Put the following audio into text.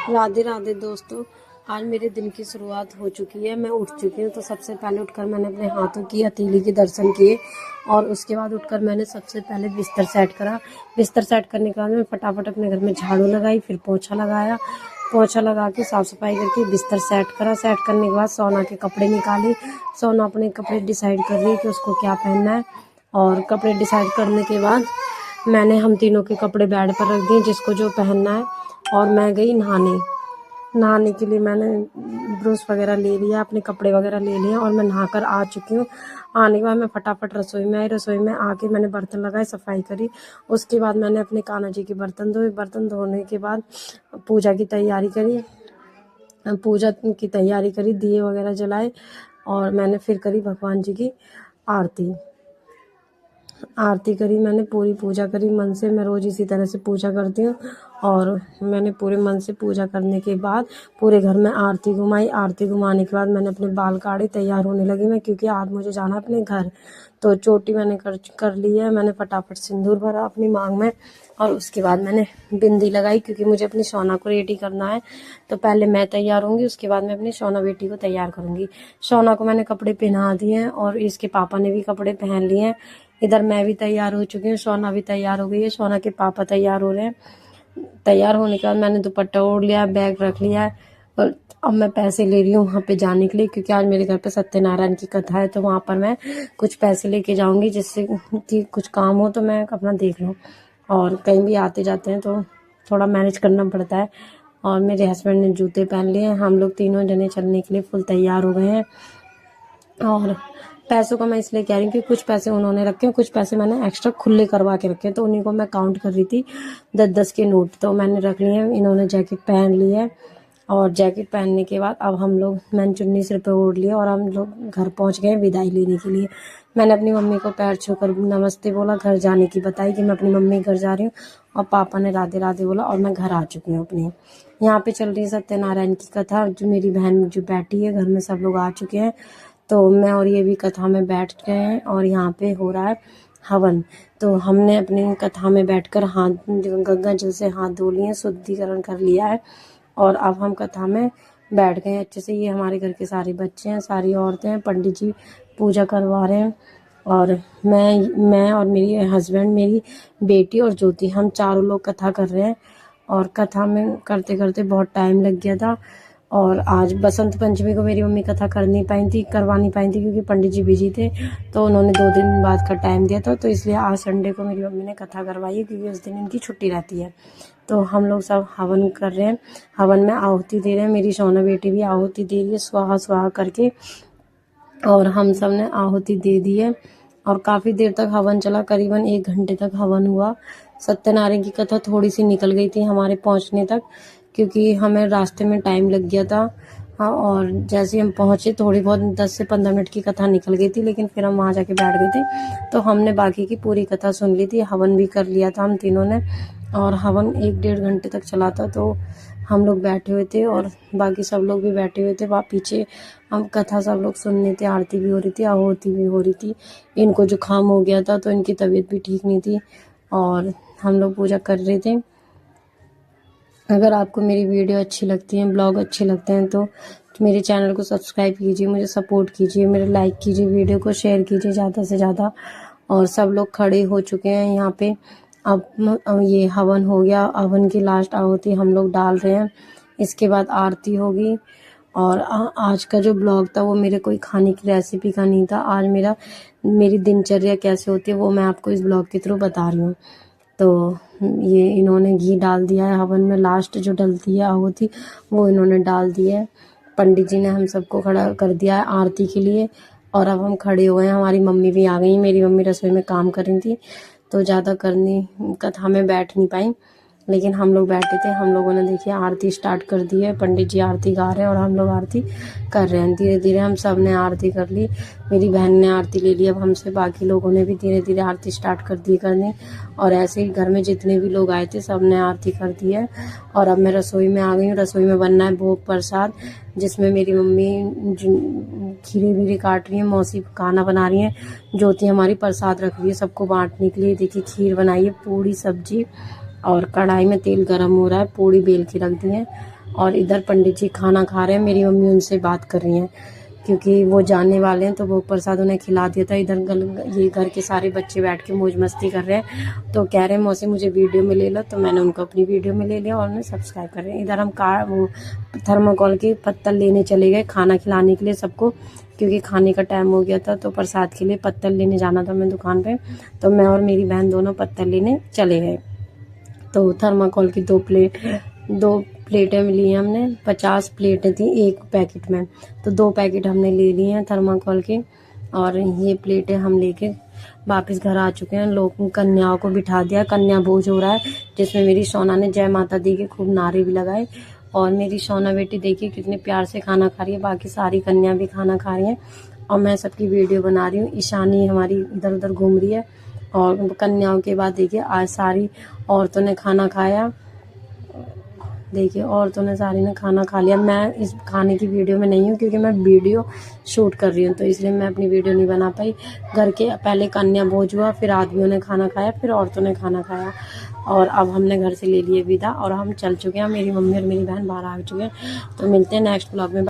राधे राधे दोस्तों। आज मेरे दिन की शुरुआत हो चुकी है। मैं उठ चुकी हूँ। तो सबसे पहले उठकर मैंने अपने हाथों की हथेली के दर्शन किए और उसके बाद उठकर मैंने सबसे पहले बिस्तर सेट करा। बिस्तर सेट करने के बाद मैं फटाफट अपने घर में झाड़ू लगाई, फिर पोछा लगाया। पोछा लगा के साफ सफाई करके बिस्तर सेट करा। सेट करने के बाद सोना के कपड़े निकाले। सोना अपने कपड़े डिसाइड कर रही है कि उसको क्या पहनना है। और कपड़े डिसाइड करने के बाद मैंने हम तीनों के कपड़े बेड पर रख दिए, जिसको जो पहनना है। और मैं गई नहाने के लिए। मैंने ब्रश वगैरह ले लिया, अपने कपड़े वगैरह ले लिए और मैं नहाकर आ चुकी हूँ। आने के बाद मैं फटाफट रसोई में आई। रसोई में आके मैंने बर्तन लगाए, सफाई करी। उसके बाद मैंने अपने कान्हा जी के बर्तन धोए। बर्तन धोने के बाद पूजा की तैयारी करी। दिए वगैरह जलाए और मैंने फिर करी भगवान जी की आरती करी। मैंने पूरी पूजा करी मन से। मैं रोज़ इसी तरह से पूजा करती हूँ। और मैंने पूरे मन से पूजा करने के बाद पूरे घर में आरती घुमाई। आरती घुमाने के बाद मैंने अपने बाल काटे, तैयार होने लगी मैं, क्योंकि आज मुझे जाना है अपने घर। तो चोटी मैंने कर ली है। मैंने फटाफट सिंदूर भरा अपनी मांग में और उसके बाद मैंने बिंदी लगाई, क्योंकि मुझे अपनी सोना को रेडी करना है। तो पहले मैं तैयार होंगी, उसके बाद मैं अपनी सोना बेटी को तैयार करूँगी। सोना को मैंने कपड़े पहना दिए हैं और इसके पापा ने भी कपड़े पहन लिए हैं। इधर मैं भी तैयार हो चुकी हूँ, सोना भी तैयार हो गई है, सोना के पापा तैयार हो रहे हैं। तैयार होने के बाद मैंने दुपट्टा ओढ़ लिया, बैग रख लिया है और अब मैं पैसे ले रही हूँ वहाँ पे जाने के लिए, क्योंकि आज मेरे घर पे सत्यनारायण की कथा है। तो वहाँ पर मैं कुछ पैसे लेके जाऊँगी, जिससे कि कुछ काम हो तो मैं अपना देख लूँ। और कहीं भी आते जाते हैं तो थोड़ा मैनेज करना पड़ता है। और मेरे हस्बैंड ने जूते पहन लिए हैं। हम लोग तीनों जने चलने के लिए फुल तैयार हो गए हैं। और पैसों का मैं इसलिए कह रही हूँ कि कुछ पैसे उन्होंने रखे हैं, कुछ पैसे मैंने एक्स्ट्रा खुले करवा के रखे हैं। तो उन्हीं को मैं काउंट कर रही थी, 10-10 के नोट तो मैंने रख लिए हैं। इन्होंने जैकेट पहन ली है और जैकेट पहनने के बाद अब मैंने चुन्नी सिर पे ओढ़ लिया और हम लोग घर पहुंच गए विदाई लेने के लिए। मैंने अपनी मम्मी को पैर छूकर नमस्ते बोला, घर जाने की बताई कि मैं अपनी मम्मी घर जा रही हूँ। और पापा ने राधे राधे बोला और मैं घर आ चुकी हूँ अपने। यहाँ पे चल रही है सत्यनारायण की कथा। जो मेरी बहन जो बैठी है घर में, सब लोग आ चुके हैं। तो मैं और ये भी कथा में बैठ गए हैं और यहाँ पे हो रहा है हवन। तो हमने अपनी कथा में बैठकर गंगा जल से हाथ धो लिए, शुद्धिकरण कर लिया है और अब हम कथा में बैठ गए हैं अच्छे से। ये हमारे घर के सारे बच्चे हैं, सारी औरतें हैं, पंडित जी पूजा करवा रहे हैं। और मैं और मेरी हस्बैंड, मेरी बेटी और ज्योति, हम चारों लोग कथा कर रहे हैं। और कथा में करते करते बहुत टाइम लग गया था। और आज बसंत पंचमी को मेरी मम्मी कथा करवा नहीं पाई थी, क्योंकि पंडित जी बिजी थे। तो उन्होंने 2 दिन बाद का टाइम दिया था। तो इसलिए आज संडे को मेरी मम्मी ने कथा करवाई है, क्योंकि उस दिन इनकी छुट्टी रहती है। तो हम लोग सब हवन कर रहे हैं, हवन में आहुति दे रहे हैं। मेरी सोना बेटी भी आहुति दे रही है स्वाहा स्वाहा करके। और हम सब ने आहुति दे दी है और काफ़ी देर तक हवन चला, करीबन 1 घंटे तक हवन हुआ। सत्यनारायण की कथा थोड़ी सी निकल गई थी हमारे पहुंचने तक, क्योंकि हमें रास्ते में टाइम लग गया था। हाँ, और जैसे ही हम पहुंचे थोड़ी बहुत 10 से 15 मिनट की कथा निकल गई थी, लेकिन फिर हम वहाँ जाके बैठ गए थे। तो हमने बाकी की पूरी कथा सुन ली थी, हवन भी कर लिया था हम तीनों ने। और हवन 1-1.5 घंटे तक चला था। तो हम लोग बैठे हुए थे और बाकी सब लोग भी बैठे हुए थे वहाँ पीछे। हम कथा सब लोग सुन रहे थे, आरती भी हो रही थी, आहुति भी हो रही थी। इनको जुकाम हो गया था तो इनकी तबीयत भी ठीक नहीं थी और हम लोग पूजा कर रहे थे। अगर आपको मेरी वीडियो अच्छी लगती है, ब्लॉग अच्छे लगते हैं, तो मेरे चैनल को सब्सक्राइब कीजिए, मुझे सपोर्ट कीजिए, मेरे लाइक कीजिए, वीडियो को शेयर कीजिए ज़्यादा से ज़्यादा। और सब लोग खड़े हो चुके हैं यहाँ पे। अब ये हवन हो गया, हवन की लास्ट आहुति हम लोग डाल रहे हैं। इसके बाद आरती होगी। और आज का जो ब्लॉग था वो मेरे कोई खाने की रेसिपी का नहीं था। आज मेरी दिनचर्या कैसे होती है वो मैं आपको इस ब्लॉग के थ्रू बता रही हूँ। तो ये इन्होंने घी डाल दिया है हवन में, लास्ट जो डलती है आहुति वो इन्होंने डाल दी है। पंडित जी ने हम सबको खड़ा कर दिया है आरती के लिए। और अब हम खड़े हुए हैं। हमारी मम्मी भी आ गई। मेरी मम्मी रसोई में काम कर रही थी, तो ज़्यादा कथा में बैठ नहीं पाई, लेकिन हम लोग बैठे थे। हम लोगों ने देखिए आरती स्टार्ट कर दी है। पंडित जी आरती गा रहे हैं और हम लोग आरती कर रहे हैं। धीरे धीरे हम सब ने आरती कर ली। मेरी बहन ने आरती ले ली अब हमसे, बाकी लोगों ने भी धीरे धीरे आरती स्टार्ट कर दी करनी। और ऐसे ही घर में जितने भी लोग आए थे सब ने आरती कर दी है। और अब मैं रसोई में आ गई हूँ। रसोई में बनना है भोग प्रसाद, जिसमें मेरी मम्मी खीरे वीरे काट रही है, मौसी खाना बना रही है, ज्योति हमारी प्रसाद रख रही है सबको बांटने के लिए। देखिए खीर बनाई है, पूड़ी सब्जी, और कढ़ाई में तेल गरम हो रहा है, पूड़ी बेल के रख दी है। और इधर पंडित जी खाना खा रहे हैं, मेरी मम्मी उनसे बात कर रही हैं क्योंकि वो जाने वाले हैं, तो वो प्रसाद उन्हें खिला दिया था। इधर ये घर के सारे बच्चे बैठ के मौज मस्ती कर रहे हैं, तो कह रहे हैं मौसी मुझे वीडियो में ले लो, तो मैंने उनको अपनी वीडियो में ले लिया और उन्हें सब्सक्राइब कर रहे हैं। इधर हम वो थर्माकोल की पत्तल लेने चले गए खाना खिलाने के लिए सबको, क्योंकि खाने का टाइम हो गया था, तो प्रसाद के लिए पत्तल लेने जाना था मैं दुकान पे, तो मैं और मेरी बहन दोनों पत्तल लेने चले गए। तो थर्माकोल की 2 प्लेटें ली हैं हमने, 50 प्लेटें थी एक पैकेट में, तो 2 पैकेट हमने ले लिए हैं थर्माकोल के। और ये प्लेटें हम लेके वापस घर आ चुके हैं। लोग कन्याओं को बिठा दिया, कन्या भोज हो रहा है जिसमें मेरी सोना ने जय माता दी के खूब नारे भी लगाए। और मेरी सोना बेटी देखिए कितने प्यार से खाना खा रही है, बाकी सारी कन्या भी खाना खा रही हैं और मैं सबकी वीडियो बना रही हूँ। ईशानी हमारी इधर उधर घूम रही है। और कन्याओं के बाद देखिए आज सारी औरतों ने खाना खाया, देखिए औरतों ने सारी ने खाना खा लिया। मैं इस खाने की वीडियो में नहीं हूँ क्योंकि मैं वीडियो शूट कर रही हूँ, तो इसलिए मैं अपनी वीडियो नहीं बना पाई। घर के पहले कन्या भोज हुआ, फिर आदमियों ने खाना खाया, फिर औरतों ने खाना खाया और अब हमने घर से ले लिए विदा और हम चल चुके हैं। मेरी मम्मी और मेरी बहन बाहर आ चुके हैं, तो मिलते हैं नेक्स्ट ब्लॉग में।